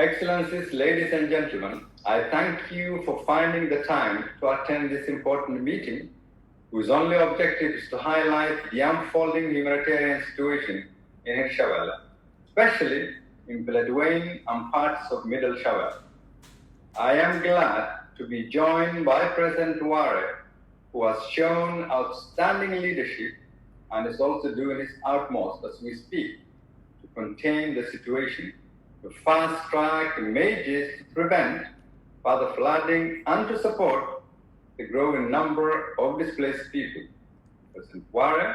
Excellencies, ladies and gentlemen, I thank you for finding the time to attend this important meeting, whose only objective is to highlight the unfolding humanitarian situation in shabeelle, especially in Dgniin and parts of Middle Shabeelle. I am glad to be joined by President Diray, who has shown outstanding leadership and is also doing his utmost as we speak to contain the situation, to fast-track measures to prevent further flooding and to support the growing number of displaced people. President Diray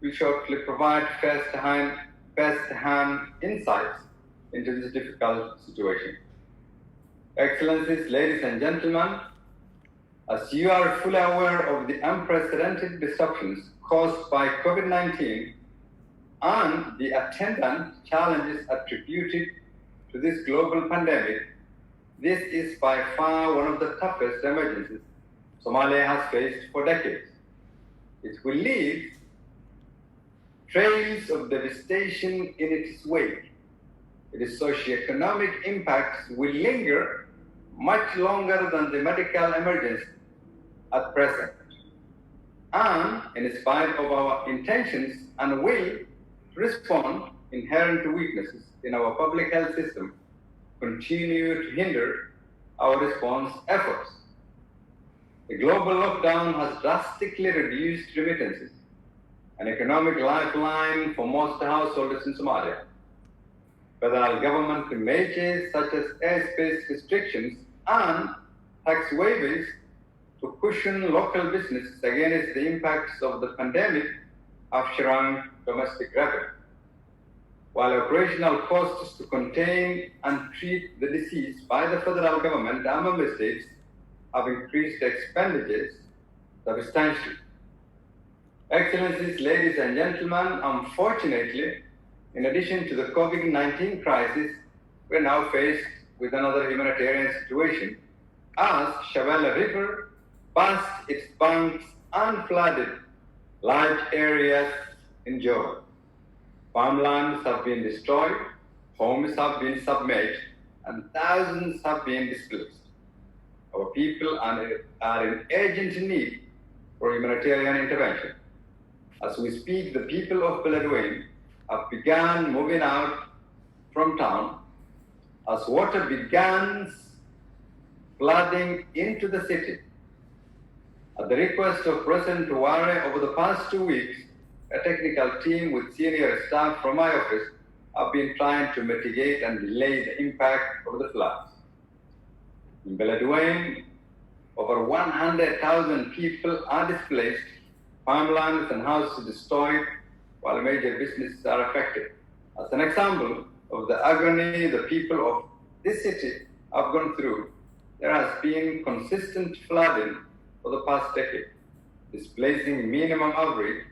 will shortly provide first-hand insights into this difficult situation. Excellencies, ladies and gentlemen, as you are fully aware of the unprecedented disruptions caused by COVID-19 and the attendant challenges attributed to this global pandemic, this is by far one of the toughest emergencies Somalia has faced for decades. It will leave trails of devastation in its wake. Its socioeconomic impacts will linger much longer than the medical emergency at present. And in spite of our intentions and will to respond, inherent weaknesses in our public health system continue to hinder our response efforts. The global lockdown has drastically reduced remittances, an economic lifeline for most households in Somalia. Federal government measures such as airspace restrictions and tax waivers to cushion local businesses against the impacts of the pandemic have shrunk domestic revenue, while operational costs to contain and treat the disease by the federal government and member states have increased expenditures substantially. Excellencies, ladies and gentlemen, unfortunately, in addition to the COVID-19 crisis, we are now faced with another humanitarian situation as Shabeelle River passed its banks and flooded large areas in Johor. Farmlands have been destroyed, homes have been submerged, and thousands have been displaced. Our people are in urgent need for humanitarian intervention. As we speak, the people of Dgniin have begun moving out from town as water begins flooding into the city. At the request of President Diray, over the past 2 weeks, a technical team with senior staff from my office have been trying to mitigate and delay the impact of the floods. In Dgniin, over 100,000 people are displaced, farmlands and houses destroyed, while major businesses are affected. As an example of the agony the people of this city have gone through, there has been consistent flooding for the past decade, displacing minimum average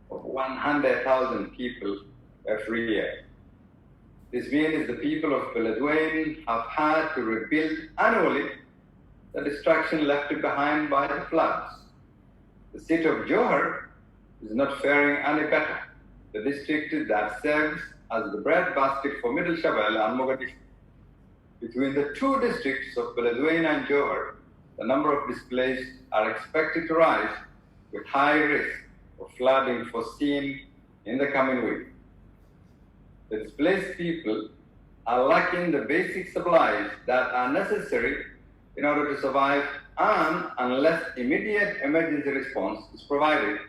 of 100,000 people every year. This means the people of Dgniin have had to rebuild annually the destruction left behind by the floods. The city of Johor is not faring any better. The district that serves as the breadbasket for Middle Shabeelle and Mogadishu. Between the two districts of Dgniin and Johor, the number of displaced are expected to rise with high risk of flooding foreseen in the coming week. The displaced people are lacking the basic supplies that are necessary in order to survive, and unless immediate emergency response is provided,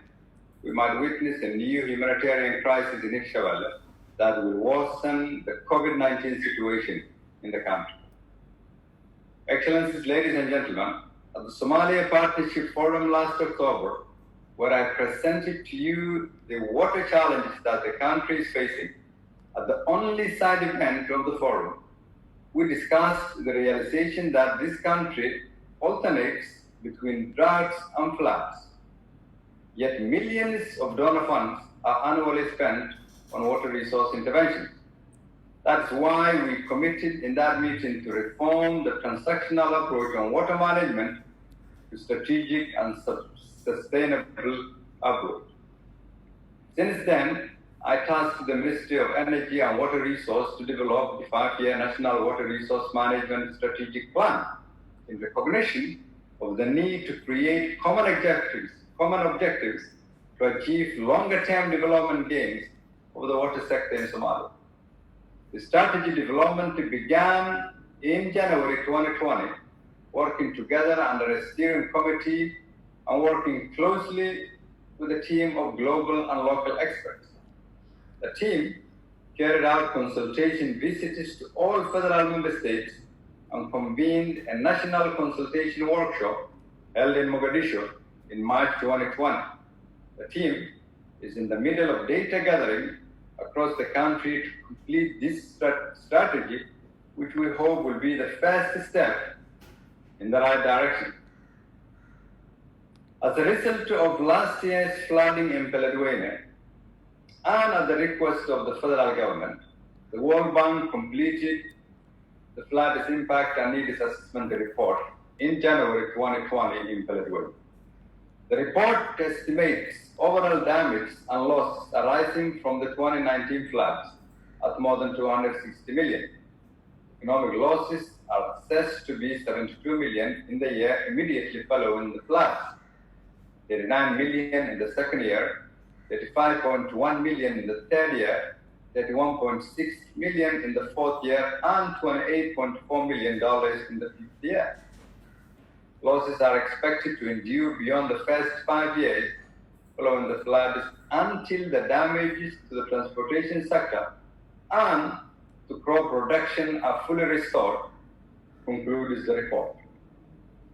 we might witness a new humanitarian crisis in shabeelle that will worsen the COVID-19 situation in the country. Excellencies, ladies and gentlemen, at the Somalia Partnership Forum last October, where I presented to you the water challenges that the country is facing, at the only side event of the forum, we discussed the realization that this country alternates between droughts and floods. Yet millions of donor funds are annually spent on water resource interventions. That's why we committed in that meeting to reform the transactional approach on water management to strategic and sustainable approach. Since then, I tasked the Ministry of Energy and Water Resource to develop the 5-year National Water Resource Management Strategic Plan in recognition of the need to create common objectives to achieve longer-term development gains of the water sector in Somalia. The strategy development began in January 2020, working together under a steering committee and working closely with a team of global and local experts. The team carried out consultation visits to all federal member states and convened a national consultation workshop held in Mogadishu in March 2020. The team is in the middle of data gathering across the country to complete this strategy, which we hope will be the first step in the right direction. As a result of last year's flooding in Dgniin, and at the request of the federal government, the World Bank completed the flood's impact and needs assessment report in January 2020 in Dgniin. The report estimates overall damage and loss arising from the 2019 floods at more than 260 million. Economic losses are assessed to be 72 million in the year immediately following the floods, 39 million in the second year, 35.1 million in the third year, 31.6 million in the fourth year, and $28.4 million in the fifth year. Losses are expected to endure beyond the first 5 years following the floods until the damages to the transportation sector and to crop production are fully restored, concludes the report.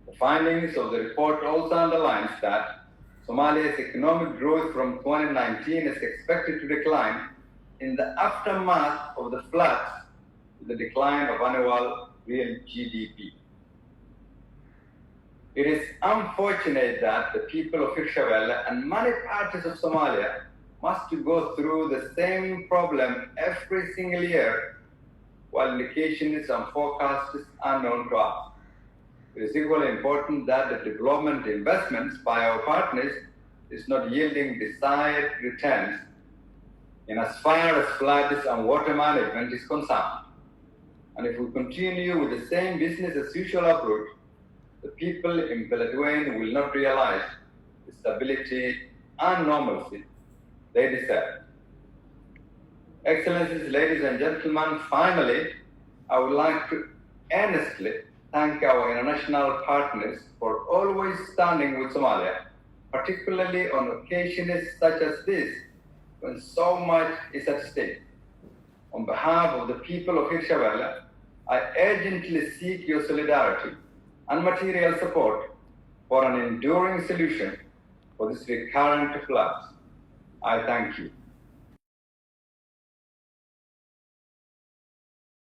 The findings of the report also underlines that Somalia's economic growth from 2019 is expected to decline in the aftermath of the floods, with the decline of annual real GDP. It is unfortunate that the people of Shabeelle and many parts of Somalia must go through the same problem every single year, while indications and forecasts are known to us. It is equally important that the development investments by our partners is not yielding desired returns in as far as floods and water management is concerned. And if we continue with the same business as usual approach, the people in Dgniin will not realize the stability and normalcy they deserve. Excellencies, ladies and gentlemen, finally, I would like to earnestly thank our international partners for always standing with Somalia, particularly on occasions such as this, when so much is at stake. On behalf of the people of Shabeelle, I urgently seek your solidarity and material support for an enduring solution for this recurrent floods. I thank you.